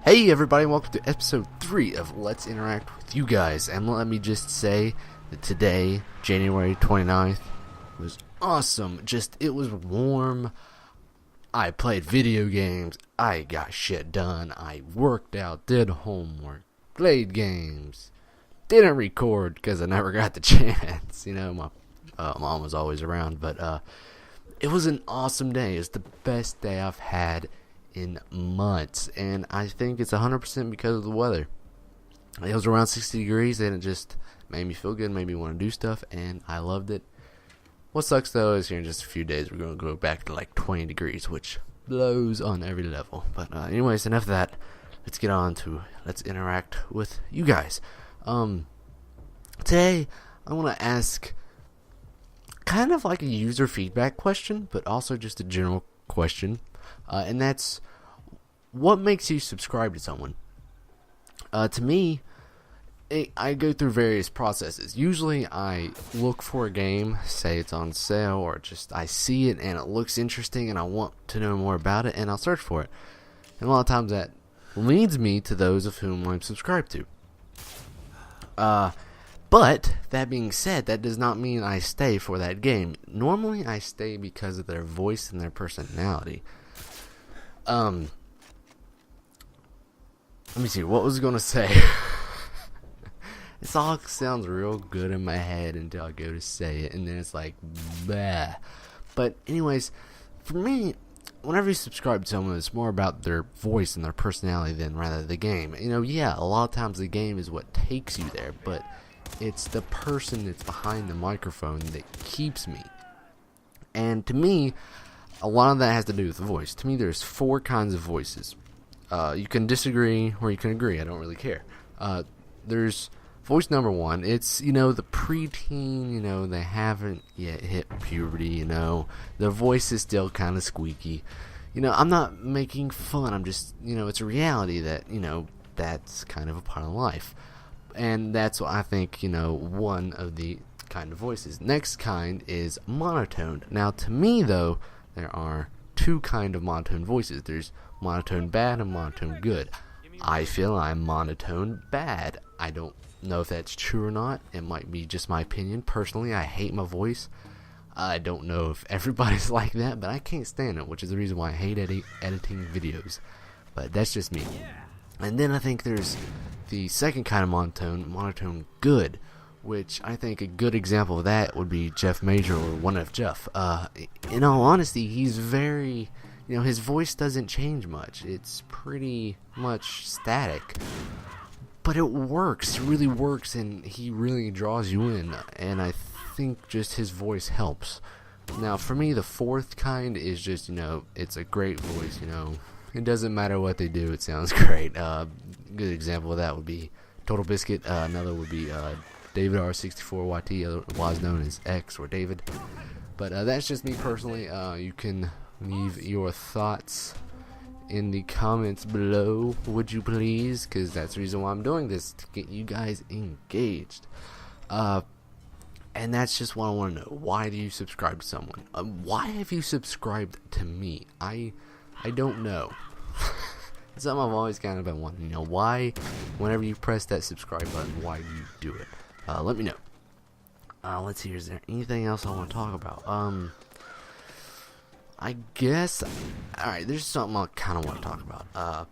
Hey everybody, welcome to episode 3 of Let's Interact with You Guys. And let me just say that today, January 29th, was awesome. It was warm. I played video games. I got shit done. I worked out, did homework, played games. Didn't record because I never got the chance. You know, my mom was always around. But it was an awesome day. It's the best day I've had in months, and I think it's 100% because of the weather. It was around 60 degrees, and it just made me feel good, made me want to do stuff, and I loved it. What sucks though is here in just a few days we're going to go back to like 20 degrees, which blows on every level. But anyways, enough of that. Let's get on to Let's Interact with You Guys. Today I want to ask kind of like a user feedback question, but also just a general question. And that's, what makes you subscribe to someone? To me, I go through various processes. Usually I look for a game, say it's on sale, or just I see it and it looks interesting and I want to know more about it, and I'll search for it. And a lot of times that leads me to those of whom I'm subscribed to. But, that being said, that does not mean I stay for that game. Normally I stay because of their voice and their personality. Let me see, what was I going to say? This all sounds real good in my head until I go to say it, and then it's like, bah. But anyways, for me, whenever you subscribe to someone, it's more about their voice and their personality than rather the game. You know, yeah, a lot of times the game is what takes you there, but it's the person that's behind the microphone that keeps me. And to me, a lot of that has to do with the voice. To me, there's 4 kinds of voices. You can disagree or you can agree. I don't really care. There's voice number 1. It's, the preteen, they haven't yet hit puberty, Their voice is still kind of squeaky. I'm not making fun. I'm just, it's a reality that, that's kind of a part of life. And that's what I think, one of the kind of voices. Next kind is monotone. Now, to me, though, there are 2 kind of monotone voices. There's monotone bad and monotone good. I feel I'm monotone bad. I don't know if that's true or not. It might be just my opinion. Personally, I hate my voice. I don't know if everybody's like that, but I can't stand it, which is the reason why I hate editing videos. But that's just me. And then I think there's the second kind of monotone good, which I think a good example of that would be Jeff Major or One F Jeff. In all honesty, he's very, his voice doesn't change much. It's pretty much static. But it works, it really works, and he really draws you in, and I think just his voice helps. Now, for me, the 4th kind is just, it's a great voice, It doesn't matter what they do, it sounds great. Good example of that would be Total Biscuit. Another would be David R64YT, otherwise known as X or David. But that's just me personally. You can leave your thoughts in the comments below, would you please? Because that's the reason why I'm doing this, to get you guys engaged. And that's just what I want to know. Why do you subscribe to someone? Why have you subscribed to me? I don't know. It's something I've always kind of been wanting. Why, whenever you press that subscribe button, why do you do it? Let me know. Let's see, is there anything else I want to talk about? I guess, alright, there's something I kind of want to talk about.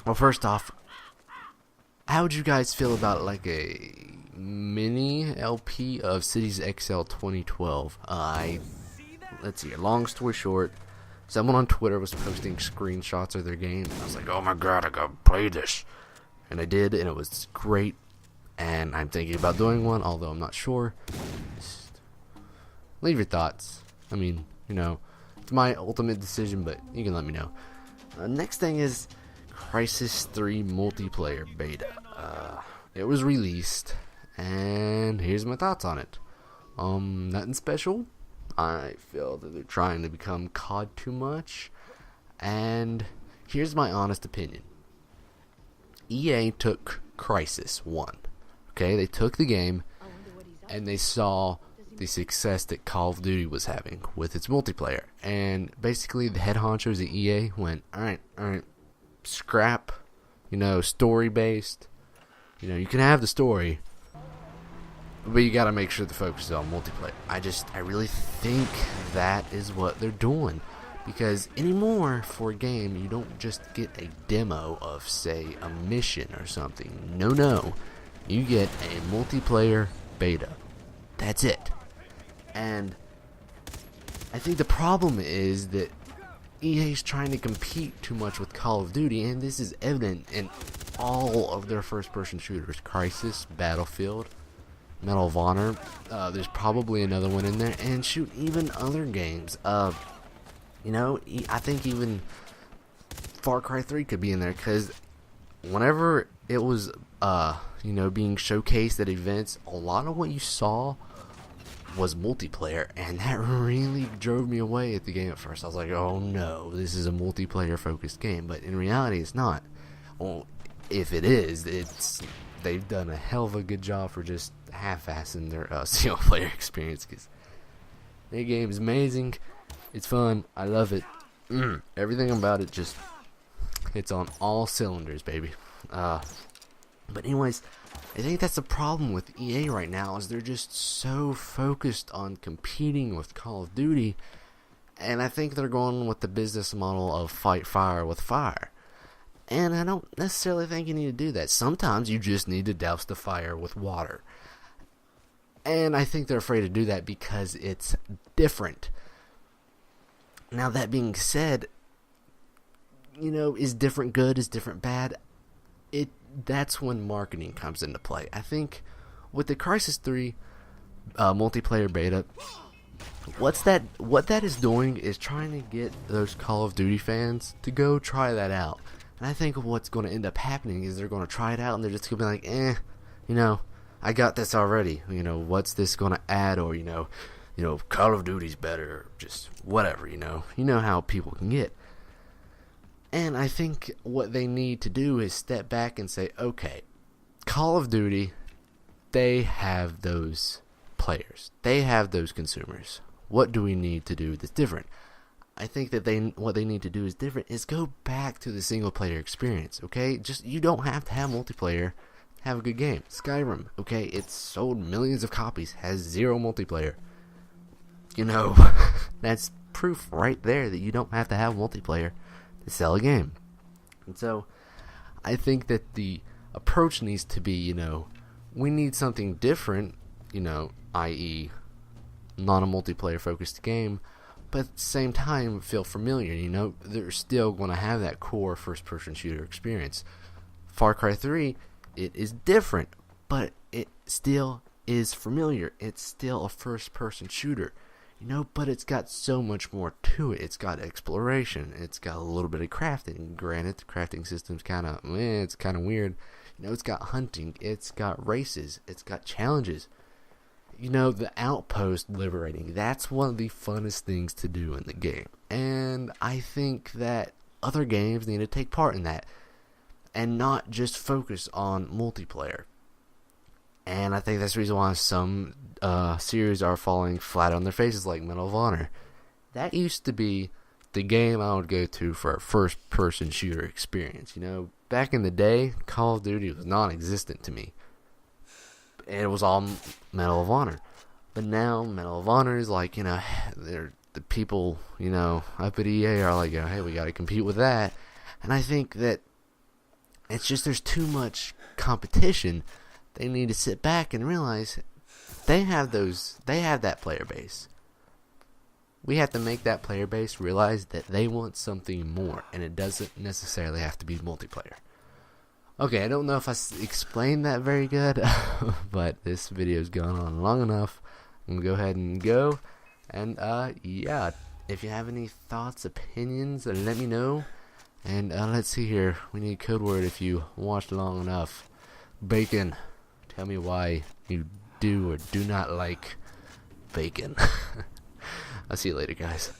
Well, first off, how would you guys feel about like a mini LP of Cities XL 2012? Let's see, long story short, someone on Twitter was posting screenshots of their game, and I was like, oh my god, I gotta play this. And I did, and it was great, and I'm thinking about doing one, although I'm not sure. Just leave your thoughts. I mean, it's my ultimate decision, but you can let me know. Next thing is Crysis 3 multiplayer beta. It was released, and here's my thoughts on it. Nothing special. I feel that they're trying to become COD too much, and here's my honest opinion. EA took Crysis 1. Okay, they took the game, and they saw the success that Call of Duty was having with its multiplayer, and basically the head honchos at EA went, alright, scrap, story based. You can have the story, but you gotta make sure the focus is on multiplayer. I really think that is what they're doing. Because anymore, for a game, you don't just get a demo of, say, a mission or something. No. You get a multiplayer beta. That's it. And I think the problem is that EA's trying to compete too much with Call of Duty, and this is evident in all of their first-person shooters. Crysis, Battlefield, Medal of Honor. There's probably another one in there. And shoot, even other games. I think even Far Cry 3 could be in there, because whenever it was, being showcased at events, a lot of what you saw was multiplayer, and that really drove me away at the game at first. I was like, oh no, this is a multiplayer-focused game, but in reality, it's not. Well, if it is, they've done a hell of a good job for just half-assing their single-player experience, because their game is amazing. It's fun. I love it. Everything about it it's on all cylinders, baby. But anyways, I think that's the problem with EA right now, is they're just so focused on competing with Call of Duty, and I think they're going with the business model of fight fire with fire. And I don't necessarily think you need to do that. Sometimes you just need to douse the fire with water. And I think they're afraid to do that because it's different. Now, that being said, is different good, is different bad? That's when marketing comes into play. I think with the Crysis 3 multiplayer beta, what that is doing is trying to get those Call of Duty fans to go try that out. And I think what's going to end up happening is they're going to try it out, and they're just going to be like, I got this already. What's this going to add? Or, Call of Duty's better, just whatever, You know how people can get. And I think what they need to do is step back and say, okay, Call of Duty, they have those players. They have those consumers. What do we need to do that's different? I think that what they need to do is different, is go back to the single player experience, okay? You don't have to have multiplayer, have a good game. Skyrim, okay, it's sold millions of copies, has 0 multiplayer. That's proof right there that you don't have to have multiplayer to sell a game. And so, I think that the approach needs to be, we need something different, i.e., not a multiplayer focused game, but at the same time feel familiar. They're still going to have that core first person shooter experience. Far Cry 3, it is different, but it still is familiar. It's still a first person shooter. But it's got so much more to it. It's got exploration. It's got a little bit of crafting. Granted, the crafting system's it's kind of weird. It's got hunting. It's got races. It's got challenges. The outpost liberating. That's one of the funnest things to do in the game. And I think that other games need to take part in that, and not just focus on multiplayer. And I think that's the reason why some series are falling flat on their faces, like Medal of Honor. That used to be the game I would go to for a first-person shooter experience. Back in the day, Call of Duty was non-existent to me. And it was all Medal of Honor. But now, Medal of Honor is like, they're the people, up at EA are like, hey, we got to compete with that. And I think that it's just there's too much competition. They need to sit back and realize they have that player base. We have to make that player base realize that they want something more, and it doesn't necessarily have to be multiplayer. Okay, I don't know if I explained that very good, but this video's gone on long enough. I'm going to go ahead and go, and yeah, if you have any thoughts, opinions, let me know. And let's see here, we need a code word if you watched long enough. Bacon. Tell me why you do or do not like bacon. I'll see you later, guys.